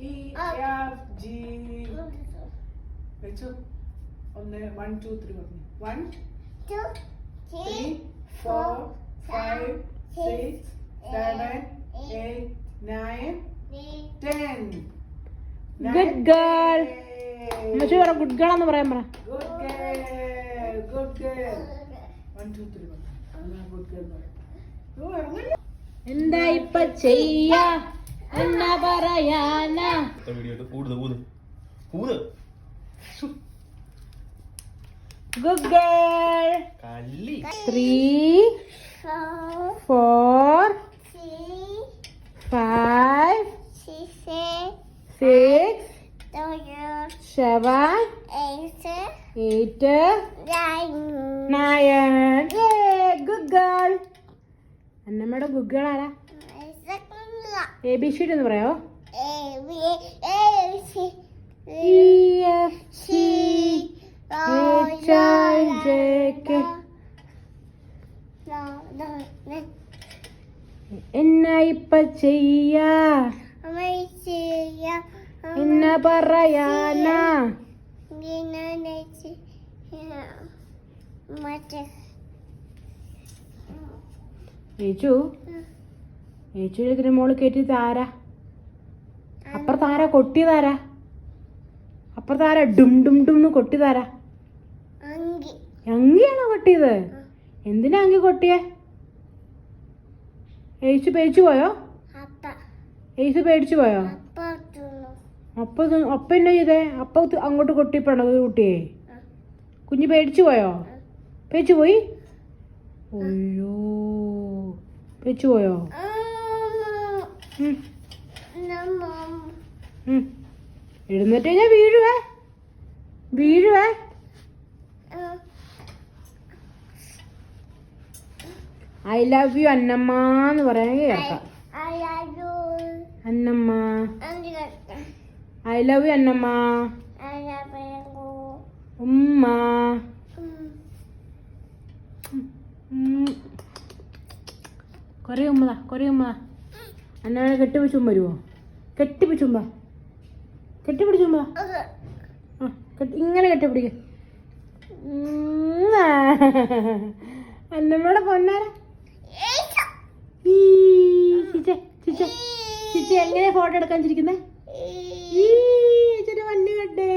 E F G വെച്ചു 1 2 3 1 2 3 4 5 6 7 8 9 10 Good girl. മച്ചു പറ ഗുഡ് ഗേൾ എന്ന് പറയാൻ പറ. Good girl. Good girl. 1 2 3 good girl പറയാം. എന്താ ഇപ്പ ചെയ്യാ എന്നാ പറയാനാ. Good girl. 3 4 5 6 7 8 9 good girl. അന്നമ്മയുടെ good girl ആരാ? ABCD എന്ന് പറയാവോ? EFG HIJK. എന്നാ ഇപ്പ ചെയ്യാ എന്നാ പറയാനാ. ഏച്ചുവിനെ മോള് കയറ്റിയത് ആരാ? അപ്പുറത്താരാ കൊട്ടിയതാരാ? അപ്പുറത്താരാ ഡും ഡും ഡും കൊട്ടിയതാരാ? അങ്കിയാണോ കൊട്ടിയത്? എന്തിനാ അങ്കി കൊട്ടിയേ? ഏച്ചു പേടിച്ചു പോയോ? ഏച്ചു പേടിച്ചു പോയോ? അപ്പ എന്നാ ചെയ്തേ? അപ്പ അങ്ങോട്ട് കൊട്ടിപ്പോണോ കുട്ടിയെ? കുഞ്ഞ് പേടിച്ചു പോയോ? പേടിച്ചു പോയി? അയ്യോ പേടിച്ചു പോയോ? എഴുന്നേറ്റ് കഴിഞ്ഞാ വീഴുവേ. ഐ ലവ് യു അന്നമ്മ എന്ന് പറയാൻ കേൾക്കാം. Annamma I love you Annamma. ഉമ്മ കുറേ ഉമ്മ. അന്നമ്മ കെട്ടിപ്പിടിച്ചുമ്പോ വരുമോ? കെട്ടിപ്പിടിച്ചുമ്പോ ഇങ്ങനെ കെട്ടിപ്പിടിക്ക. അന്നമ്മയുടെ പൊന്നാര ചിച്ച എങ്ങനെ ഫോട്ടോ എടുക്കാൻ ചിരിക്കുന്നേ? മഞ്ഞ കട്ടേ